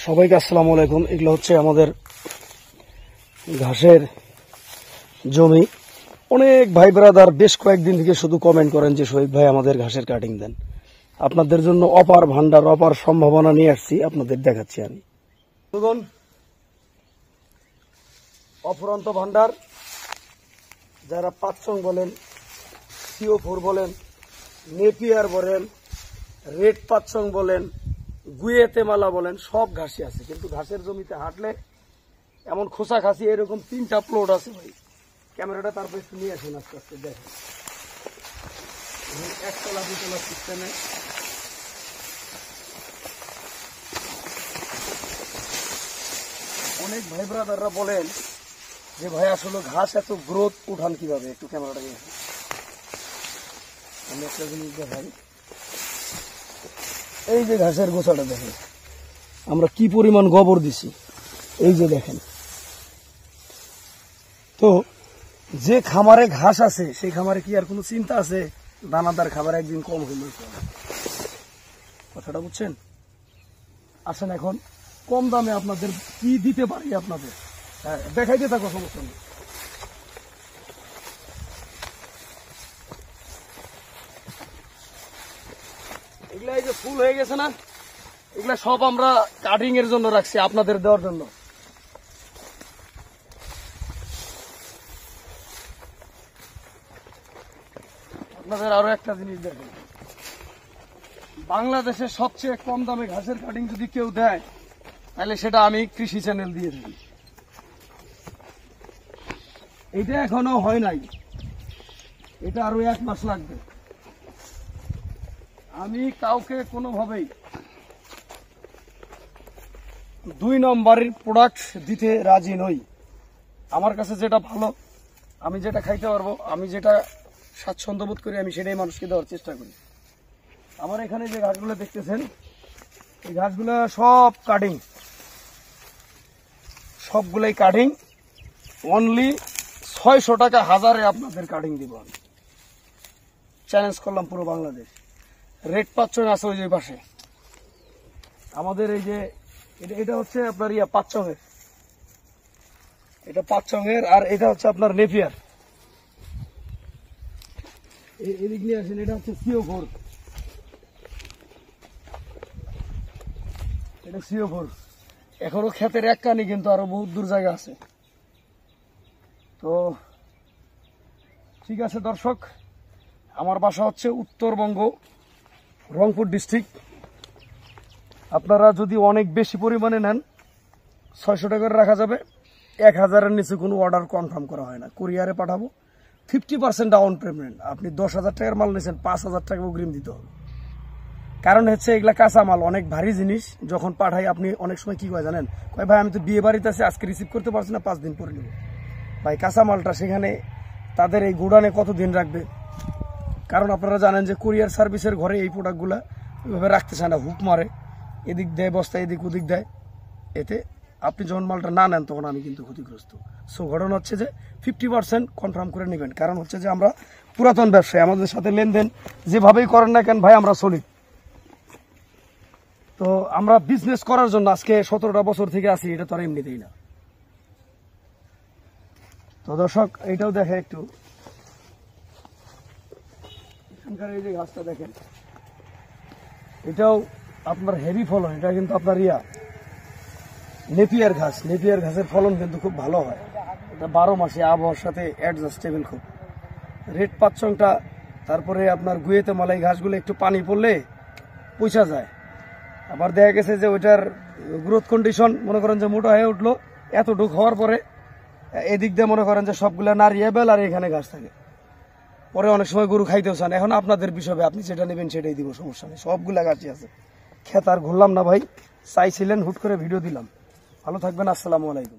সবাইকে আসসালামু আলাইকুম। এগুলো হচ্ছে আমাদের ঘাসের জমি। অনেক ভাই ব্রাদার বেশ কয়েকদিন থেকে শুধু কমেন্ট করেন যে শহীদ ভাই আমাদের ঘাসের কাটিং দেন। আপনাদের জন্য অপার ভান্ডার, অপার সম্ভাবনা নিয়ে আসছি, আপনাদের দেখাচ্ছি আমি। অফুরন্ত ভান্ডার, যারা পাঁচসং বলেন, CO4 বলেন, নেপিয়ার বলেন, রেড পাঁচসং বলেন, গুয়েতেমালা বলেন, সব ঘাসই আছে। কিন্তু ঘাসের জমিতে হাঁটলে এমন খোসা খাসি এরকম 3টা প্লট আছে ভাই। ক্যামেরাটা তারপর একটু নিয়ে আসেন, আস্তে আস্তে দেখেন। একতলা দুতলা সিস্টেমে অনেক ভাই ব্রাদাররা বলেন যে ভাই আসলে ঘাস এত গ্রোথ উঠান কিভাবে, একটু ক্যামেরাটা নিয়ে আসেন। আমি একটা জিনিস দেখাই, এই যে ঘাসের গোছাটা দেখেন, আমরা কি পরিমাণ গোবর দিছি, এই যে দেখেন। তো যে খামারে ঘাস আছে সেই খামারে কি আর কোনো চিন্তা আছে দানাদার খাবার একদিন কম হইল? কথাটা বুঝছেন? আসেন এখন কম দামে আপনাদের কি দিতে পারি আপনাদের, হ্যাঁ দেখাইতে থাকো, সমস্যা নেই। এগুলা এই যে ফুল হয়ে গেছে না, এগুলা সব আমরা কাটিং এর জন্য রাখছি, আপনাদের দেওয়ার জন্য। আপনাদের আরো একটা জিনিস দেখেন, বাংলাদেশের সবচেয়ে কম দামে ঘাসের কাটিং যদি কেউ দেয় তাহলে সেটা আমি কৃষি চ্যানেল দিয়ে থাকি। এটা এখনো হয় নাই, এটা আরো 1 মাস লাগবে। আমি কাউকে কোনোভাবেই 2 নম্বরের প্রোডাক্ট দিতে রাজি নই। আমার কাছে যেটা ভালো, আমি যেটা খাইতে পারবো, আমি যেটা স্বাচ্ছন্দ্য বোধ করি, আমি সেটাই মানুষকে দেওয়ার চেষ্টা করি। আমার এখানে যে ঘাসগুলো দেখতেছেন, এই ঘাসগুলো সব কাটিং, সবগুলাই কাটিং। অনলি 600 টাকা হাজারে আপনাদের কাটিং দিব আমি, চ্যালেঞ্জ করলাম পুরো বাংলাদেশ। রেড পাঁচসং আছে ওই যে পাশে আমাদের, এই যে এটা হচ্ছে আপনার পাঁচসংয়ের, এটা পাঁচসংয়ের, আর এটা হচ্ছে আপনার নেপিয়ার। এদিক নিয়ে আসেন, এটা হচ্ছে CO4, এটা CO4। এখনো ক্ষেতের এক কানি, কিন্তু আরো বহুত দূর জায়গা আছে। তো ঠিক আছে দর্শক, আমার বাসা হচ্ছে উত্তরবঙ্গ, রংপুর ডিস্ট্রিক্ট। আপনারা যদি অনেক বেশি পরিমাণে নেন 600 টাকা করে রাখা যাবে। 1000-এর নিচে কোনো অর্ডার কনফার্ম করা হয় না, কুরিয়ারে পাঠাবো। 50% ডাউন পেমেন্ট। আপনি 10,000 টাকার মাল নিয়েছেন, 5,000 টাকা অগ্রিম দিতে হবে। কারণ হচ্ছে এগুলা কাঁচা মাল, অনেক ভারী জিনিস। যখন পাঠাই আপনি অনেক সময় কি কয় জানেন, কয় ভাই আমি তো বিয়ে বাড়িতে আছি, আজকে রিসিভ করতে পারছি না, 5 দিন পরে নেব। ভাই কাঁচা মালটা সেখানে তাদের এই গুডানে কতদিন রাখবে? কারণ আপনারা জানেন যে কুরিয়ার সার্ভিসের ঘরে এই প্রোডাক্টগুলা ওইভাবে রাখতে চায় না, হুক মারে, এদিক দেয় বস্তা, এদিক ওদিক দেয়। এতে আপনি যখন মালটা না নেন তখন আমি কিন্তু ক্ষতিগ্রস্ত। সো ঘটনা হচ্ছে যে 50% কনফার্ম করে নেবেন। কারণ হচ্ছে যে আমরা পুরাতন ব্যবসায়ী, আমাদের সাথে লেনদেন যেভাবেই করেন না কেন ভাই, আমরা চলি। তো আমরা বিজনেস করার জন্য আজকে 17টা বছর থেকে আছি, এটা তো আর এমনিতেই না। তো দর্শক এইটাও দেখে একটু, এখানকার এই যে ঘাসটা দেখেন, এটাও আপনার হেভি ফলন। এটা কিন্তু আপনার নেপিয়ার ঘাস। নেপিয়ার ঘাসের ফলন কিন্তু খুব ভালো হয়, এটা 12 মাসে আবহাওয়ার সাথে অ্যাডজাস্টেবল খুব। রেড পাঁচসংটা, তারপরে আপনার গুয়েতেমালা, এই ঘাসগুলো একটু পানি পড়লে পচা যায়। আবার দেখা গেছে যে ওইটার গ্রোথ কন্ডিশন মনে করেন যে মোটা হয়ে উঠলো, এতটুক হওয়ার পরে এদিক দিয়ে মনে করেন যে সবগুলা নারিয়েবেল, আর এখানে ঘাস থাকে, পরে অনেক সময় গরু খাইতেও চান। এখন আপনাদের বিষয়ে, আপনি যেটা নেবেন সেটাই দিব, সমস্যা নেই। সবগুলা গাছই আছে। খেত আর ঘুরলাম না ভাই, চাইছিলেন হুট করে ভিডিও দিলাম। ভালো থাকবেন, আসসালামু আলাইকুম।